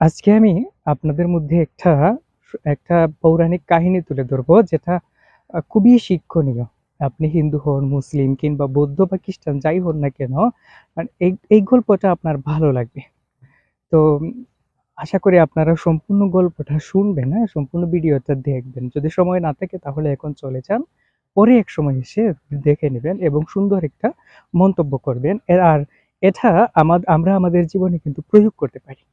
আজকে আমি আপনাদের মধ্যে একটা পৌরাণিক কাহিনী তুলে ধরবো, যেটা খুবই শিক্ষণীয়। আপনি হিন্দু হন, মুসলিম কিংবা বৌদ্ধ বা খ্রিস্টান যাই হন না কেন, মানে এই গল্পটা আপনার ভালো লাগবে। তো আশা করি আপনারা সম্পূর্ণ গল্পটা শুনবেন, হ্যাঁ? সম্পূর্ণ ভিডিওটা দেখবেন। যদি সময় না থাকে তাহলে এখন চলে যান। পরে এক সময় এসে দেখে নেবেন এবং সুন্দর একটা মন্তব্য করবেন। আর এটা আমরা আমাদের জীবনে কিন্তু প্রয়োগ করতে পারি।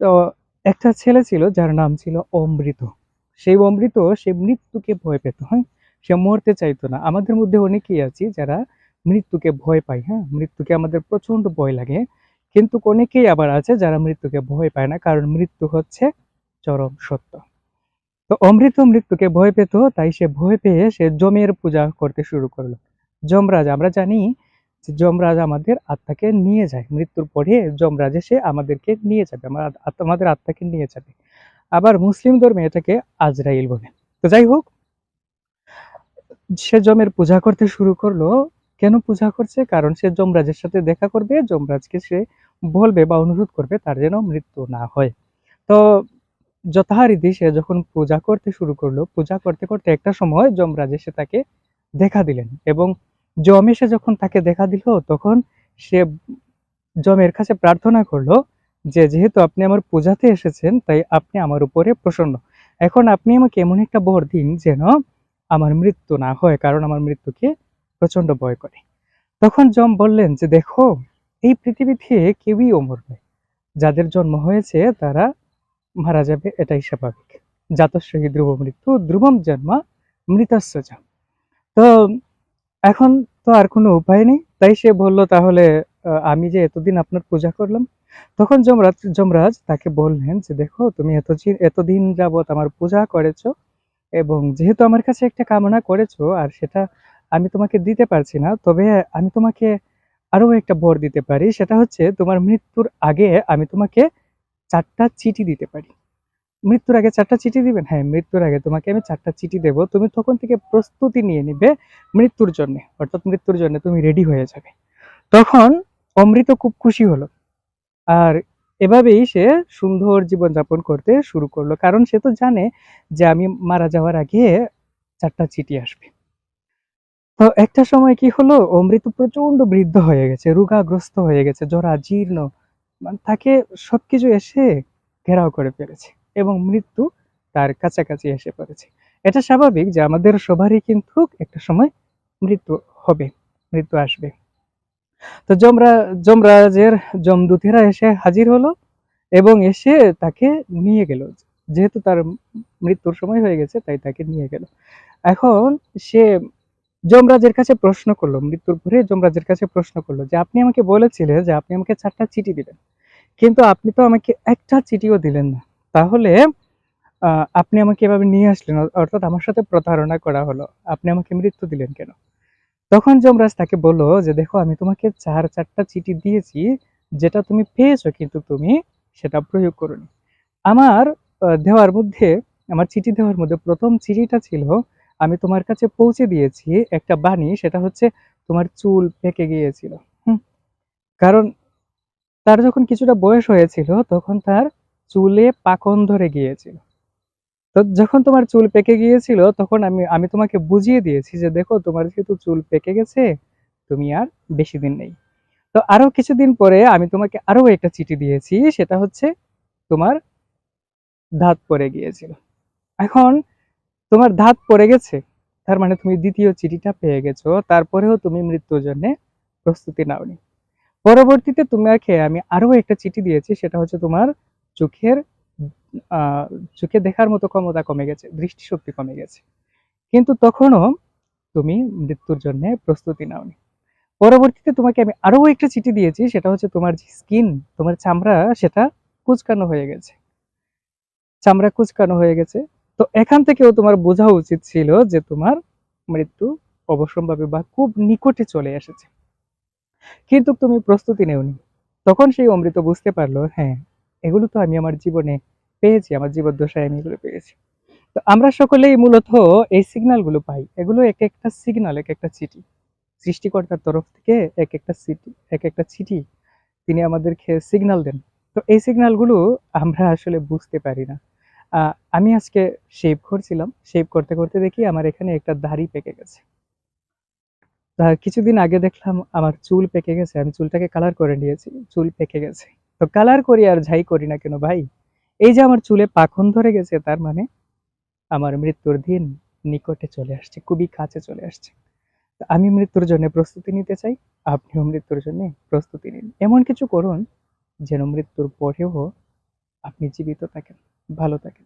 তো একটা ছেলে ছিল যার নাম ছিল অমৃত। সেই অমৃত সে মৃত্যুকে ভয় পেত, হ্যাঁ? সে মরতে চাইতো না। আমাদের মধ্যে অনেকেই আছি যারা মৃত্যুকে ভয় পাই, হ্যাঁ? মৃত্যুকে আমাদের প্রচন্ড ভয় লাগে। কিন্তু অনেকেই আবার আছে যারা মৃত্যুকে ভয় পায় না, কারণ মৃত্যু হচ্ছে চরম সত্য। তো অমৃত মৃত্যুকে ভয় পেত, তাই সে ভয় পেয়ে সে যমের পূজা করতে শুরু করলো। যমরাজ, আমরা জানি যে যমরাজ আমাদের আত্মাকে নিয়ে যায়। মৃত্যুর পরে যমরাজ এসে আমাদেরকে নিয়ে যাবে, আমাদের আত্মাকে নিয়ে যাবে। আবার মুসলিম ধর্মে এটাকে আজরাইল বলে। তো যাই হোক, সে যমের পূজা করতে শুরু করলো। কেন পূজা করছে? কারণ সে যমরাজের সাথে দেখা করবে, যমরাজকে সে বলবে বা অনুরোধ করবে তার যেন মৃত্যু না হয়। তো যথারীতি সে যখন পূজা করতে শুরু করলো, পূজা করতে করতে একটা সময় যমরাজ এসে তাকে দেখা দিলেন, এবং যম এসে যখন তাকে দেখা দিল, তখন সে যমের কাছে প্রার্থনা করলো যে যেহেতু আপনি আমার পূজাতে এসেছেন, তাই আপনি আমার উপরে প্রসন্ন। এখন আপনি আমাকে এমন একটা বর দিন যেন আমার মৃত্যু না হয়, কারণ আমার মৃত্যুকে প্রচন্ড ভয় করে। তখন যম বললেন যে দেখো, এই পৃথিবীতে কেউই অমর নয়। যাদের জন্ম হয়েছে তারা মারা যাবে, এটাই স্বাভাবিক। জাতস্য হি ধ্রুব মৃত্যু ধ্রুবম জন্ম মৃতস্য চ। তো এখন তো আর কোনো উপায় নেই, তাই সে বলল তাহলে আমি যে এতদিন আপনার পূজা করলাম। তখন যমরাজ তাকে বললেন যে দেখো, তুমি এতদিন যাবৎ আমার পূজা করেছো, এবং যেহেতু আমার কাছে একটা কামনা করেছো আর সেটা আমি তোমাকে দিতে পারছি না, তবে আমি তোমাকে আরো একটা বর দিতে পারি। সেটা হচ্ছে তোমার মৃত্যুর আগে আমি তোমাকে 4টা চিঠি দিতে পারি। মৃত্যুর আগে 4টা চিঠি দিবেন? হ্যাঁ, মৃত্যুর আগে তোমাকে আমি 4টা চিঠি দেব। তুমি তখন থেকে প্রস্তুতি নিয়ে নিবে মৃত্যুর জন্যে। অর্থাৎ মৃত্যুর জন্য তুমি রেডি হয়ে যাবে। তখন অমৃত খুব খুশি হলো। আর এভাবেই সে সুন্দর জীবনযাপন করতে শুরু করলো। কারণ সে তো জানে যে আমি মারা যাওয়ার আগে 4টা চিঠি আসবে। তো একটা সময় কি হলো, অমৃত প্রচন্ড বৃদ্ধ হয়ে গেছে, রোগাগ্রস্ত হয়ে গেছে, জরাজীর্ণ। মানে তাকে সবকিছু এসে ঘেরাও করে ফেলেছে, এবং মৃত্যু তার কাছাকাছি এসে পড়েছে। এটা স্বাভাবিক যে আমাদের সবারই কিন্তু একটা সময় মৃত্যু হবে, মৃত্যু আসবে। তো যমরাজের যমদূতেরা এসে হাজির হলো, এবং এসে তাকে নিয়ে গেল। যেহেতু তার মৃত্যুর সময় হয়ে গেছে, তাই তাকে নিয়ে গেল। এখন সে যমরাজের কাছে প্রশ্ন করলো, মৃত্যুর পরে যমরাজের কাছে প্রশ্ন করলো যে আপনি আমাকে বলেছিলেন যে আপনি আমাকে 4টা চিঠি দিবেন, কিন্তু আপনি তো আমাকে একটা চিঠিও দিলেন না। তাহলে আপনি আমাকে এভাবে নিয়ে আসলেন, অর্থাৎ আমার সাথে প্রতারণা করা হলো। আপনি আমাকে মৃত্যু দিলেন কেন? তখন যমরাজ তাকে বলল যে দেখো, আমি তোমাকে 4টা চিঠি দিয়েছি, যেটা তুমি পেয়েছো কিন্তু তুমি সেটা প্রয়োগ করোনি। আমার দেওয়ার মধ্যে, আমার চিঠি দেওয়ার মধ্যে প্রথম চিঠিটা ছিল, আমি তোমার কাছে পৌঁছে দিয়েছি একটা বাণী, সেটা হচ্ছে তোমার চুল পেকে গিয়েছিল। হুম? কারণ তার যখন কিছুটা বয়স হয়েছিল, তখন তার চুলে পাকন ধরে গিয়েছিল। তো যখন তোমার চুল পেকে গিয়েছিল, তখন আমি আমি তোমাকে বুঝিয়ে দিয়েছি যে দেখো, তোমার যেহেতু চুল পেকে গেছে, তুমি আর বেশি দিন নেই। তো আরো কিছুদিন পরে আমি তোমাকে আরো একটা চিঠি দিয়েছি, সেটা হচ্ছে তোমার দাঁত পড়ে গিয়েছিল। এখন তোমার দাঁত পড়ে গেছে, তার মানে তুমি দ্বিতীয় চিঠিটা পেয়ে গেছো, তারপরেও তুমি মৃত্যুর জন্য প্রস্তুতি নাওনি। পরবর্তীতে তোমাকে আমি আরো একটা চিঠি দিয়েছি, সেটা হচ্ছে তোমার চোখের আহ চোখে দেখার মতো ক্ষমতা কমে গেছে, দৃষ্টিশক্তি কমে গেছে, কিন্তু তখনও তুমি মৃত্যুর জন্য প্রস্তুতি নাওনি। পরবর্তীতে তোমাকে আমি আরো একটা চিঠি দিয়েছি, সেটা হচ্ছে তোমার যে স্কিন, তোমার চামড়া, সেটা কুঁচকানো হয়ে গেছে, চামড়া কুঁচকানো হয়ে গেছে। তো এখান থেকেও তোমার বোঝা উচিত ছিল যে তোমার মৃত্যু অবশ্যম্ভাবী বা খুব নিকটে চলে এসেছে, কিন্তু তুমি প্রস্তুতি নেওনি। তখন সেই অমৃত বুঝতে পারলো, হ্যাঁ, এগুলো তো আমি আমার জীবনে পেয়েছি, আমার জীবদ্দশায় আমি এগুলো পেয়েছি। তো আমরা সকলেই মূলত এই সিগন্যালগুলো পাই। এগুলো এক একটা সিগন্যাল, এক একটা চিঠি, সৃষ্টিকর্তার তরফ থেকে এক একটা চিঠি তিনি আমাদেরকে সিগন্যাল দেন। তো তো এই সিগন্যালগুলো আমরা আসলে বুঝতে পারি না। আমি আজকে শেভ করছিলাম, শেভ করতে করতে দেখি আমার এখানে একটা দাড়ি পেকে গেছে। কিছুদিন আগে দেখলাম আমার চুল পেকে গেছে, আমি চুলটাকে কালার করে নিয়েছি, চুল পেকে গেছে। তো কালার করি আর যাই করি না কেন ভাই, এই যে আমার চুলে পাখন ধরে গেছে, তার মানে আমার মৃত্যুর দিন নিকটে চলে আসছে, খুবই কাছে চলে আসছে। তো আমি মৃত্যুর জন্য প্রস্তুতি নিতে চাই, আপনিও মৃত্যুর জন্য প্রস্তুতি নিন। এমন কিছু করুন যেন মৃত্যুর পরেও আপনি জীবিত থাকেন, ভালো থাকেন।